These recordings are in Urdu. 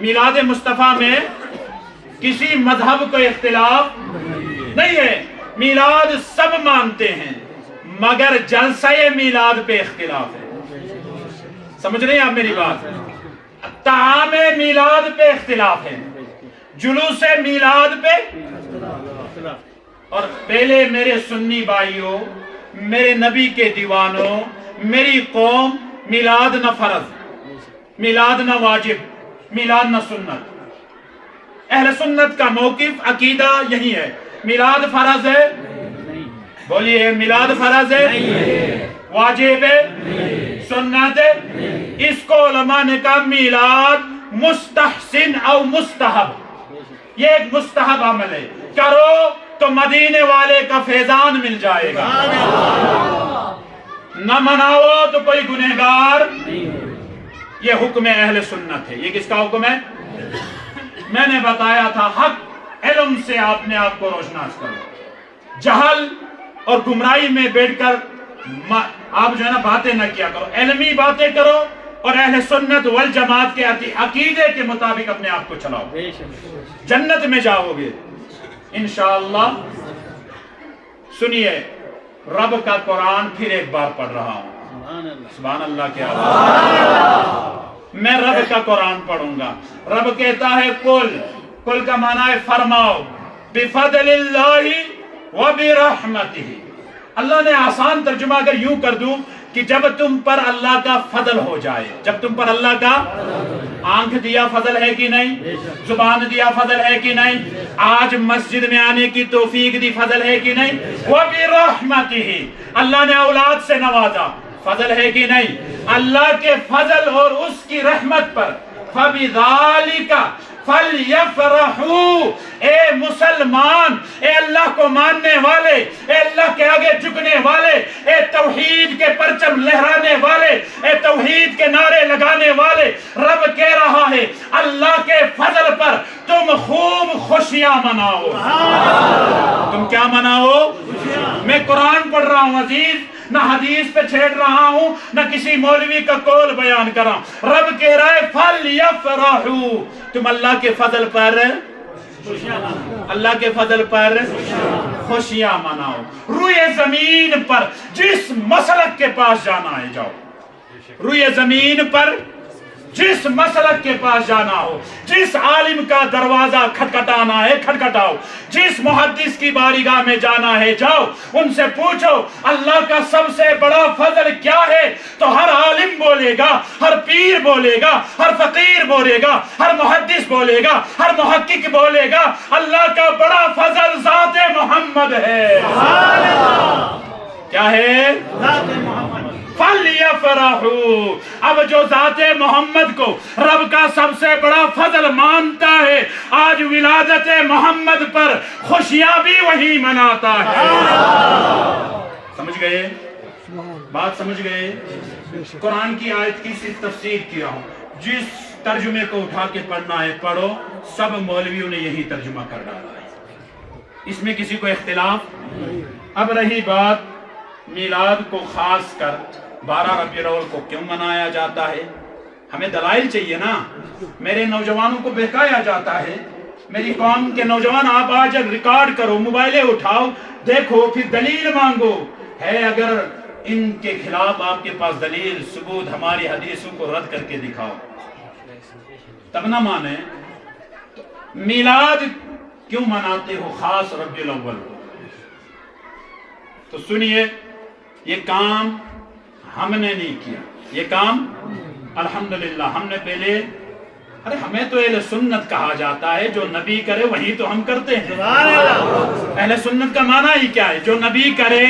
میلاد مصطفیٰ میں کسی مذہب کو اختلاف نہیں ہے، میلاد سب مانتے ہیں مگر جلسہ میلاد پہ اختلاف ہے۔ سمجھ رہے ہیں آپ میری بات؟ طعام میلاد پہ اختلاف ہے، جلوس میلاد پہ۔ اور پہلے میرے سنی بھائیوں، میرے نبی کے دیوانوں، میری قوم، میلاد نہ فرض، میلاد نہ واجب، میلاد نہ سنت۔ اہل سنت کا موقف عقیدہ یہی ہے، میلاد فرض ہے، بولیے میلاد فرض ہے، واجب ہے، سنت ہے۔ اس کو علماء نے کہا میلاد مستحسن او مستحب، یہ ایک مستحب عمل ہے، کرو تو مدینے والے کا فیضان مل جائے گا، نہ مناؤ تو کوئی گنہگار۔ یہ حکم اہل سنت ہے۔ یہ کس کا حکم ہے؟ میں نے بتایا تھا حق علم سے آپ نے آپ کو روشناس کرو، جہل اور گمراہی میں بیٹھ کر آپ جو ہے نا باتیں نہ کیا کرو، علمی باتیں کرو اور اہل سنت والجماعت کے عقیدے کے مطابق اپنے آپ کو چلاؤ، جنت میں جاؤ گے انشاءاللہ۔ سنیے، رب کا قرآن پھر ایک بار پڑھ رہا ہوں، سبحان اللہ کے آواز، میں رب کا قرآن پڑھوں گا۔ رب کہتا ہے کل کا معنی ہے فرماؤ، بفضل اللہ وبرحمتہ۔ اللہ نے آسان ترجمہ اگر یوں کر دوں کہ جب تم پر اللہ کا فضل ہو جائے، جب تم پر اللہ کا آنکھ دیا فضل ہے کہ نہیں، زبان دیا فضل ہے کہ نہیں، آج مسجد میں آنے کی توفیق دی فضل ہے کہ نہیں، وَبِرَحْمَتِهِ اللہ نے اولاد سے نوازا فضل ہے کہ نہیں، اللہ کے فضل اور اس کی رحمت پر فَبِذَالِكَ فَلْيَفْرَحُوا، اے مسلمان، اے اللہ کو ماننے والے، اے اللہ کے آگے جھکنے والے، اے توحید کے پرچم لہرانے والے، اے توحید کے نعرے لگانے والے، رب کہہ رہا ہے اللہ کے فضل پر تم خوب خوشیاں مناؤ۔ تم کیا مناؤ؟ میں قرآن پڑھ رہا ہوں عزیز، نہ حدیث پہ چھیڑ رہا ہوں، نہ کسی مولوی کا قول بیان کر رہا ہوں۔ رب کہہ رہا ہے فَلْيَفْرَحُوا، تم اللہ کے فضل پر اللہ کے فضل پر خوشیاں مناؤ۔ روئے زمین پر جس مسلک کے پاس جانا ہے جاؤ، روئے زمین پر جس مسلک کے پاس جانا ہو، جس عالم کا دروازہ کھٹکھٹانا ہے کھٹکھٹاؤ، جس محدث کی بارگاہ میں جانا ہے جاؤ، ان سے پوچھو اللہ کا سب سے بڑا فضل کیا ہے، تو ہر عالم بولے گا، ہر پیر بولے گا، ہر فقیر بولے گا، ہر محدث بولے گا، ہر محقق بولے گا، اللہ کا بڑا فضل ذات محمد ہے۔ کیا ہے؟ ذات محمد۔ فَلْيَفْرَحُوا، اب جو ذات محمد کو رب کا سب سے بڑا فضل مانتا ہے، آج ولادت محمد پر خوشیاں بھی وہی مناتا ہے۔ سمجھ گئے بات؟ سمجھ گئے؟ قرآن کی آیت کی صرف تفسیر کیا ہوں، جس ترجمے کو اٹھا کے پڑھنا ہے پڑھو، سب مولویوں نے یہی ترجمہ کر ڈالا ہے، اس میں کسی کو اختلاف۔ اب رہی بات میلاد کو خاص کر 12 ربیع الاول کو کیوں منایا جاتا ہے، ہمیں دلائل چاہیے نا۔ میرے نوجوانوں کو بہکایا جاتا ہے، میری قوم کے نوجوان آپ آج ریکارڈ کرو، موبائلیں اٹھاؤ، دیکھو، پھر دلیل مانگو ہے، اگر ان کے خلاف آپ کے پاس دلیل ثبوت ہماری حدیثوں کو رد کر کے دکھاؤ تب نہ مانے۔ میلاد کیوں مناتے ہو خاص ربیع الاول کو؟ تو سنیے، یہ کام ہم نے نہیں کیا، یہ کام الحمدللہ ہم نے پہلے، ارے ہمیں تو اہل سنت کہا جاتا ہے، جو نبی کرے وہی تو ہم کرتے ہیں۔ اہل سنت کا معنی ہی کیا ہے؟ جو نبی کرے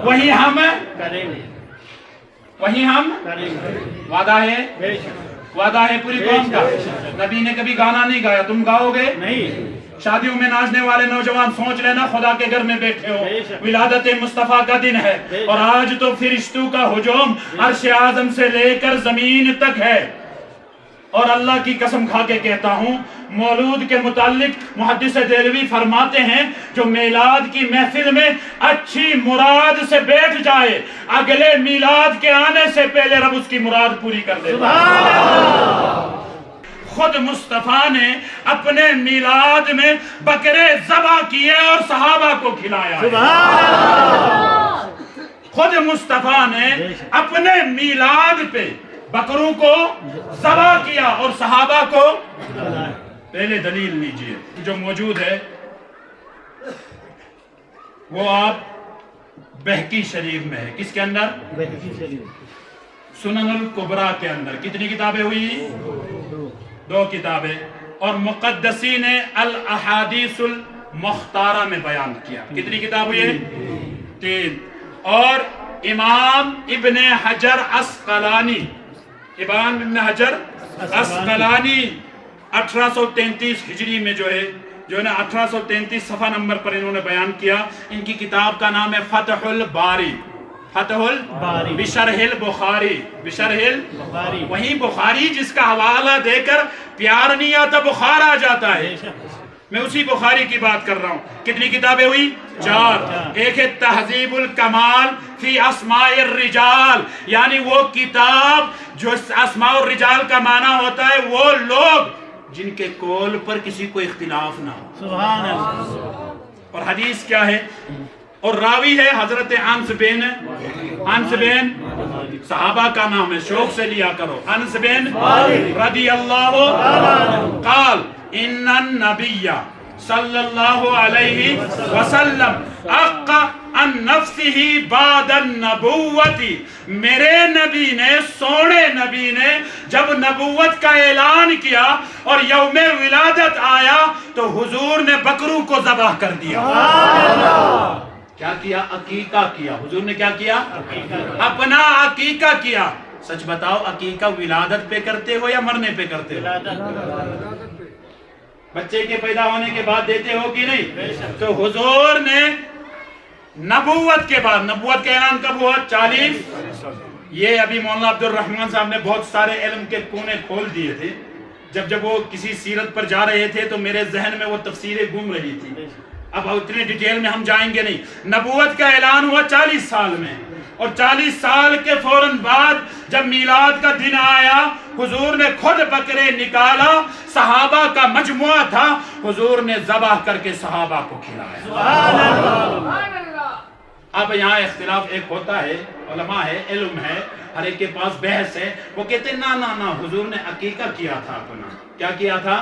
وہی ہم کریں گے، وہی ہم کریں گے۔ وعدہ ہے؟ وعدہ ہے پوری قوم کا۔ نبی نے کبھی گانا نہیں گایا، تم گاؤ گے؟ نہیں۔ شادیوں میں ناچنے والے نوجوان سوچ لینا خدا کے گھر میں بیٹھے ہو، ولادت مصطفیٰ کا دن ہے، اور آج تو فرشتوں کا ہجوم عرش اعظم سے لے کر زمین تک ہے۔ اور اللہ کی قسم کھا کے کہتا ہوں، مولود کے متعلق محدث دہلوی فرماتے ہیں، جو میلاد کی محفل میں اچھی مراد سے بیٹھ جائے، اگلے میلاد کے آنے سے پہلے رب اس کی مراد پوری کر دے۔ خود مصطفیٰ نے اپنے میلاد میں بکرے ذبح کیے اور صحابہ کو کھلایا ہے۔ خود مصطفیٰ نے اپنے میلاد پہ بکروں کو ذبح کیا اور صحابہ کو پہلے دلیل لیجئے جو موجود ہے وہ آپ بہقی شریف میں ہے۔ کس کے اندر؟ سنن الکبریٰ کے اندر۔ کتنی کتابیں ہوئی؟ 2 کتابیں۔ اور مقدسی نے الاحادیث المختارہ میں بیان کیا۔ کتنی کتاب ہوئی ہے؟ 3۔ اور امام ابن حجر اسقلانی، امام ابن حجر اسقلانی 1833 ہجری میں جو ہے نا 1833 صفحہ نمبر پر انہوں نے بیان کیا۔ ان کی کتاب کا نام ہے فتح الباری، فتح الباری بشرح البخاری، بشرح البخاری۔ وہی بخاری جس کا حوالہ دے کر پیار نہیں آتا بخار آ جاتا ہے، میں اسی بخاری کی بات کر رہا ہوں۔ کتنی کتابیں ہوئی؟ 4۔ ایک ہے تہذیب الکمال فی اسماء الرجال، یعنی وہ کتاب جو اسماء الرجال کا معنی ہوتا ہے وہ لوگ جن کے قول پر کسی کو اختلاف نہ ہو۔ سبحان اللہ۔ اور حدیث کیا ہے؟ اور راوی ہے حضرت انس بن صحابہ کا نام ہے، شوق سے لیا کرو، انس بن رضی اللہ قال ان النبی صلی اللہ علیہ وسلم اقا عن نفسہ بعد النبوت، میرے نبی نے، سونے نبی نے جب نبوت کا اعلان کیا اور یوم ولادت آیا تو حضور نے بکروں کو ذبح کر دیا۔ کیا کیا؟ عقیقہ کیا۔ حضور نے کیا کیا؟ اپنا عقیقہ کیا۔ سچ بتاؤ عقیقہ ولادت پہ کرتے ہو یا مرنے پہ کرتے ہو؟ بچے کے پیدا ہونے کے بعد دیتے ہو کہ نہیں؟ تو حضور نے نبوت کے بعد، نبوت کا اعلان کب ہوا؟ 40۔ یہ ابھی مولانا عبد الرحمن صاحب نے بہت سارے علم کے کونے کھول دیے تھے۔ جب وہ کسی سیرت پر جا رہے تھے تو میرے ذہن میں وہ تفسیریں گم رہی تھی۔ اب اتنے ڈیٹیل میں ہم جائیں گے نہیں۔ نبوت کا اعلان ہوا 40 سال میں، اور 40 سال کے فوراً بعد جب میلاد کا دن آیا حضور نے خود بکرے نکالا، صحابہ کا مجموعہ تھا، حضور نے ذبح کر کے صحابہ کو کھلایا۔ اب یہاں اختلاف ایک ہوتا ہے، علماء ہے، علم ہے، ہر ایک کے پاس بحث ہے، وہ کہتے ہیں نا حضور نے عقیقہ کیا تھا اپنا۔ کیا کیا تھا؟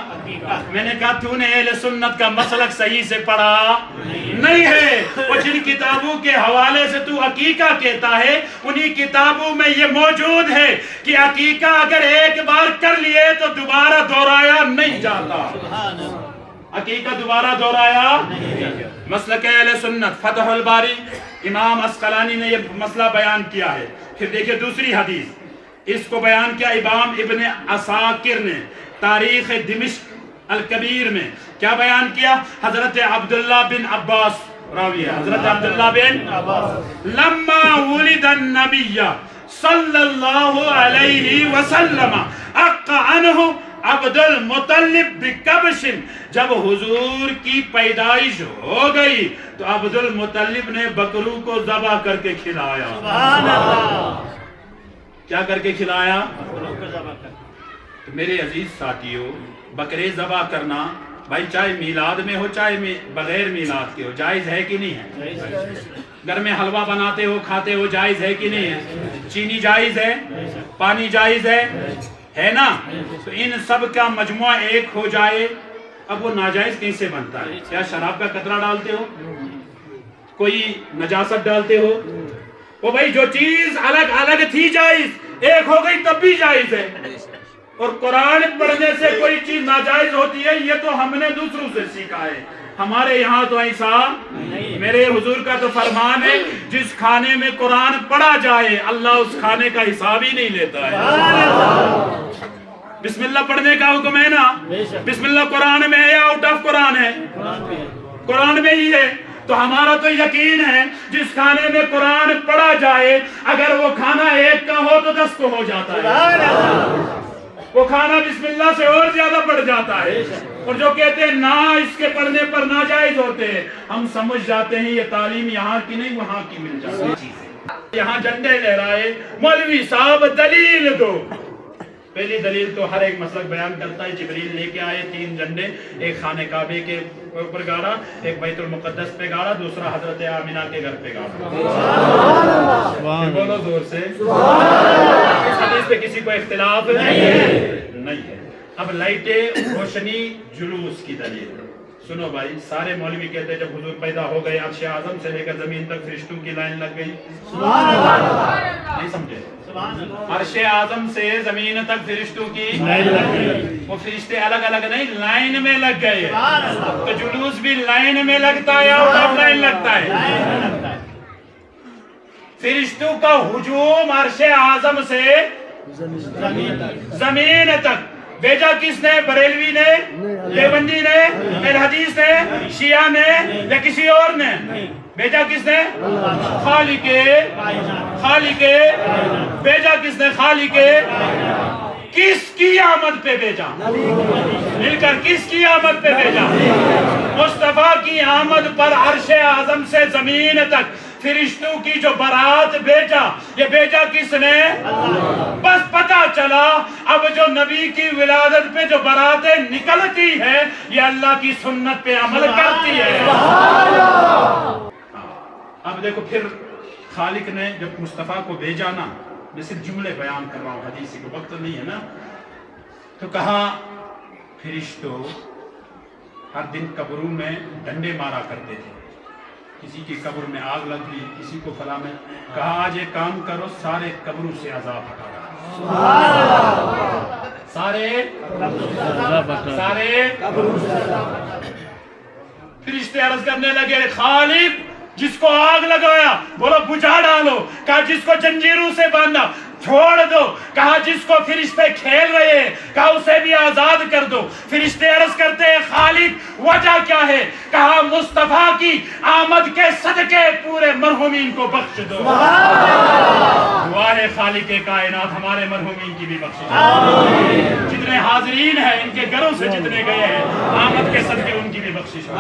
میں نے کہا تو نے اہل سنت کا مسلک صحیح سے پڑھا نہیں ہے۔ وہ جن کتابوں کے حوالے سے تو عقیقہ کہتا ہے انہی کتابوں میں یہ موجود ہے کہ عقیقہ اگر ایک بار کر لیے تو دوبارہ دہرایا نہیں جاتا۔ عقیقہ دوبارہ دہرایا مسلک اہل سنت، فتح الباری، امام اسقلانی نے یہ مسئلہ بیان کیا ہے۔ پھر دیکھیں دوسری حدیث، اس کو بیان کیا امام ابن عساکر نے تاریخ دمشق الکبیر میں۔ کیا بیان کیا؟ حضرت عبداللہ بن عباس راوی ہے، حضرت عبداللہ بن عباس لما ولد النبی صلی اللہ علیہ وسلم اقا عنہ عبد المطلب بکبش، جب حضور کی پیدائش ہو گئی تو عبد المطلب نے بکروں کو ذبح کر کے کھلایا۔ سبحان اللہ۔ کیا کر کے کھلایا؟ تو میرے عزیز ساتھیو، بکرے ذبح کرنا بھائی چاہے میلاد میں ہو چاہے بغیر میلاد کے ہو، جائز ہے کہ نہیں ہے؟ گھر میں حلوہ بناتے ہو کھاتے ہو، جائز ہے کہ نہیں ہے؟ چینی جائز ہے، پانی جائز ہے نا؟ تو ان سب کا مجموعہ ایک ہو جائے، اب وہ ناجائز کیسے بنتا ہے؟ کیا شراب کا قطرہ ڈالتے ہو؟ کوئی نجاست ڈالتے ہو؟ وہ بھائی جو چیز الگ الگ تھی جائز، ایک ہو گئی تب بھی جائز ہے۔ اور قرآن پڑھنے سے کوئی چیز ناجائز ہوتی ہے یہ تو ہم نے دوسروں سے سیکھا ہے، ہمارے یہاں تو ایسا میرے حضور کا تو فرمان ہے جس کھانے میں قرآن پڑھا جائے اللہ اس کھانے کا حساب ہی نہیں لیتا ہے۔ بسم اللہ پڑھنے کا حکم ہے نا؟ بسم اللہ قرآن میں ہے یا آؤٹ آف قرآن ہے؟ قرآن میں ہی ہے۔ تو ہمارا تو یقین ہے جس کھانے میں قرآن پڑھا جائے اگر وہ کھانا ایک کا ہو تو 10 کو ہو جاتا ہے، وہ کھانا بسم اللہ سے اور زیادہ بڑھ جاتا ہے۔ اور جو کہتے ہیں نا اس کے پڑھنے پر ناجائز ہوتے ہیں، ہم سمجھ جاتے ہیں یہ تعلیم یہاں کی نہیں وہاں کی مل جاتی ہے۔ یہاں جھنڈے لہرائے، مولوی صاحب دلیل دو، پہلی دلیل تو ہر ایک مسلک بیان کرتا ہے، جبریل لے کے آئے 3 جھنڈے، ایک خانہ کعبے کے اوپر گاڑا، ایک بیت المقدس پہ گاڑا، دوسرا حضرت آمینہ کے گھر پہ گاڑا۔ بولو زور سے، اس حدیث پہ کسی کو اختلاف نہیں ہے۔ اب لائٹیں، روشنی، جلوس کی دلیل سنو بھائی، سارے مولوی کہتے ہیں جب حضور پیدا ہو گئے عرش اعظم سے لے کر زمین تک فرشتوں کی لائن لگ گئی، نہیں سمجھے؟ عرش اعظم سے زمین تک فرشتوں کی لائن لگ گئی، وہ فرشتے الگ الگ نہیں، لائن میں لگ گئے۔ تو جلوس بھی لائن میں لگتا ہے اور آف لائن لگتا ہے۔ فرشتوں کا ہجوم عرش اعظم سے زمین تک بھیجا کس نے؟ بریلوی نے، دیوبندی نے، اہل حدیث نے، شیعہ نے یا کسی اور نے؟ بھیجا کس نے؟ خالق بھیجا کس نے؟ خالق کس کی آمد پہ بھیجا؟ مل کر کس کی آمد پہ بھیجا؟ مصطفیٰ کی آمد پر عرش اعظم سے زمین تک فرشتوں کی جو برات بھیجا، یہ بھیجا کس نے؟ بس پتہ چلا اب جو نبی کی ولادت پہ جو براتیں نکلتی ہے یہ اللہ کی سنت پہ عمل کرتی ہے۔ اب دیکھو پھر خالق نے جب مصطفیٰ کو بھیجا نا، میں صرف جملے بیان کر رہا ہوں، حدیث کو وقت نہیں ہے نا، تو کہا فرشتوں ہر دن قبروں میں ڈنڈے مارا کرتے تھے، کسی کی قبر میں آگ لگ گئی، کسی کو فلاں میں، کہا آج یہ کام کرو، سارے قبروں سے عذاب ہٹا رہا، سارے قبروں سے عذاب۔ فرشتے عرض کرنے لگے خالق جس کو آگ لگایا بولو بجھا ڈالو، کہا جس کو جنجیروں سے باندھا چھوڑ دو، کہا جس کو فرشتے کھیل رہے ہیں کہا اسے بھی آزاد کر دو۔ فرشتے عرض کرتے ہیں خالق وجہ کیا ہے؟ کہا مصطفیٰ کی آمد کے صدقے پورے مرحومین کو بخش دو۔ دعا ہے خالق کائنات ہمارے مرحومین کی بھی بخش دو، جتنے حاضرین ہیں ان کے گھروں سے جتنے گئے ہیں آمد کے صدقے ان کی بھی بخشش ہو۔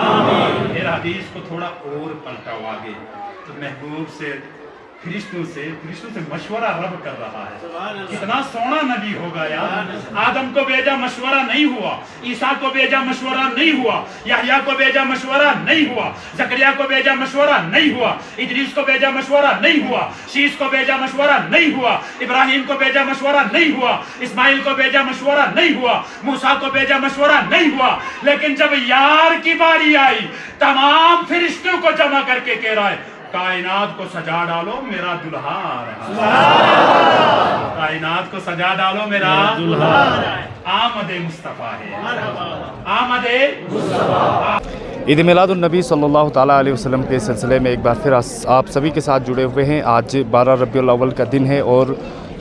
پھر حدیث کو تھوڑا اور پلٹاؤ آگے، تو محبوب سے فرشتوں سے مشورہ رب کر رہا ہے، کتنا سونا نبی ہوگا یار۔ آدم کو بھیجا مشورہ نہیں ہوا، عیسیٰ کو بھیجا مشورہ نہیں ہوا، یحییٰ کو بھیجا مشورہ نہیں ہوا، زکریا کو بھیجا مشورہ نہیں ہوا، ادریس کو بھیجا مشورہ نہیں ہوا، شیش کو بھیجا مشورہ نہیں ہوا، ابراہیم کو بھیجا مشورہ نہیں ہوا، اسماعیل کو بھیجا مشورہ نہیں ہوا، موسیٰ کو بھیجا مشورہ نہیں ہوا، لیکن جب یار کی باری آئی تمام فرشتوں کو جمع کر کے کہہ رہا ہے کائنات کو سجا ڈالو میرا دلہا آ رہا ہے، کائنات کو سجا ڈالو میرا دلہا آ رہا ہے۔ آمد مصطفیٰ ہے، آمد مصطفیٰ۔ عید میلاد النبی صلی اللہ تعالیٰ علیہ وسلم کے سلسلے میں ایک بار پھر آپ سبھی کے ساتھ جڑے ہوئے ہیں۔ آج 12 ربیع الاول کا دن ہے اور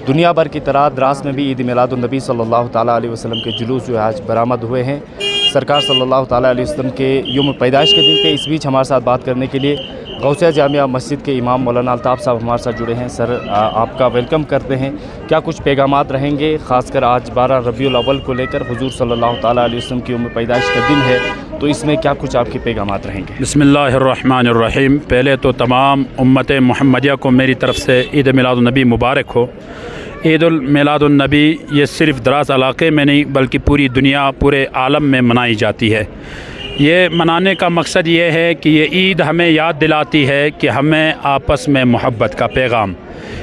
دنیا بھر کی طرح دراس میں بھی عید میلاد النبی صلی اللہ تعالیٰ علیہ وسلم کے جلوس جو ہے آج برآمد ہوئے ہیں۔ سرکار صلی اللہ تعالیٰ علیہ وسلم کے یوم پیدائش کے دن کے اس بیچ ہمارے ساتھ بات کرنے کے لیے غوثیہ جامعہ مسجد کے امام مولانا الطاف صاحب ہمارے ساتھ جڑے ہیں۔ سر آپ کا ویلکم کرتے ہیں، کیا کچھ پیغامات رہیں گے خاص کر آج 12 ربیع الاول کو لے کر؟ حضور صلی اللہ تعالیٰ علیہ وسلم کی یوم پیدائش کا دن ہے تو اس میں کیا کچھ آپ کے پیغامات رہیں گے؟ بسم اللہ الرحمن الرحیم۔ پہلے تو تمام امت محمدیہ کو میری طرف سے عید میلاد النبی مبارک ہو۔ عید میلاد النبی یہ صرف دراز علاقے میں نہیں بلکہ پوری دنیا، پورے عالم میں منائی جاتی ہے۔ یہ منانے کا مقصد یہ ہے کہ یہ عید ہمیں یاد دلاتی ہے کہ ہمیں آپس میں محبت کا پیغام،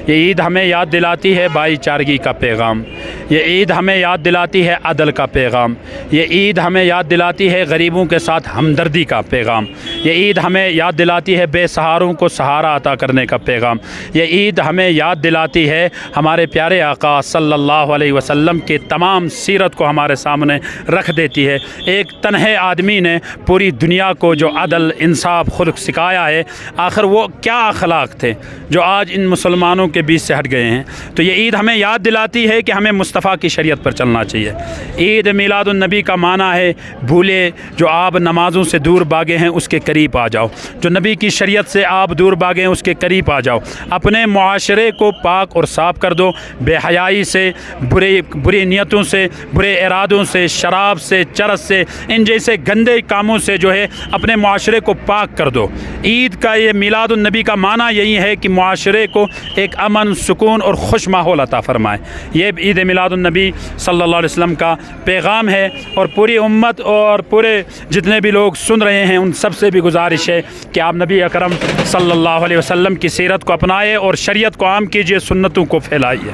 یہ عید ہمیں یاد دلاتی ہے بھائی چارگی کا پیغام، یہ عید ہمیں یاد دلاتی ہے عدل کا پیغام، یہ عید ہمیں یاد دلاتی ہے غریبوں کے ساتھ ہمدردی کا پیغام، یہ عید ہمیں یاد دلاتی ہے بے سہاروں کو سہارا عطا کرنے کا پیغام، یہ عید ہمیں یاد دلاتی ہے ہمارے پیارے آقا صلی اللہ علیہ وسلم کے تمام سیرت کو ہمارے سامنے رکھ دیتی ہے۔ ایک تنہے آدمی نے پوری دنیا کو جو عدل، انصاف، خلق سکھایا ہے، آخر وہ کیا اخلاق تھے جو آج ان مسلمانوں کے بیچ سے ہٹ گئے ہیں؟ تو یہ عید ہمیں یاد دلاتی ہے کہ ہمیں مصطفیٰ کی شریعت پر چلنا چاہیے۔ عید میلاد النبی کا معنی ہے بھولے جو آپ نمازوں سے دور بھاگے ہیں اس کے قریب آ جاؤ، جو نبی کی شریعت سے آپ دور بھاگے ہیں اس کے قریب آ جاؤ، اپنے معاشرے کو پاک اور صاف کر دو، بے حیائی سے، بری نیتوں سے، برے ارادوں سے، شراب سے، چرس سے، ان جیسے گندے کاموں سے جو ہے اپنے معاشرے کو پاک کر دو۔ عید کا یہ میلاد النبی کا معنی یہی ہے کہ معاشرے کو ایک امن سکون اور خوش ماحول عطا فرمائے۔ یہ عید میلاد النبی صلی اللہ علیہ وسلم کا پیغام ہے، اور پوری امت اور پورے جتنے بھی لوگ سن رہے ہیں ان سب سے بھی گزارش ہے کہ آپ نبی اکرم صلی اللہ علیہ وسلم کی سیرت کو اپنائیں اور شریعت کو عام کیجیے، سنتوں کو پھیلائیے۔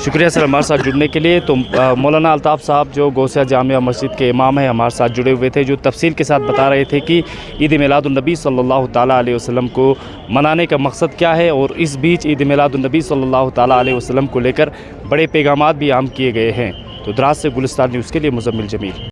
شکریہ سر ہمارے ساتھ جڑنے کے لیے۔ تو مولانا الطاف صاحب جو گوسیہ جامعہ مسجد کے امام ہیں ہمارے ساتھ جڑے ہوئے تھے، جو تفصیل کے ساتھ بتا رہے تھے کہ عید میلاد النبی صلی اللہ تعالیٰ علیہ وسلم کو منانے کا مقصد کیا ہے، اور اس بیچ عید میلاد النبی صلی اللہ تعالیٰ علیہ وسلم کو لے کر بڑے پیغامات بھی عام کیے گئے ہیں۔ تو دراز سے گلستان نیوز کے لیے مزمل جمیل۔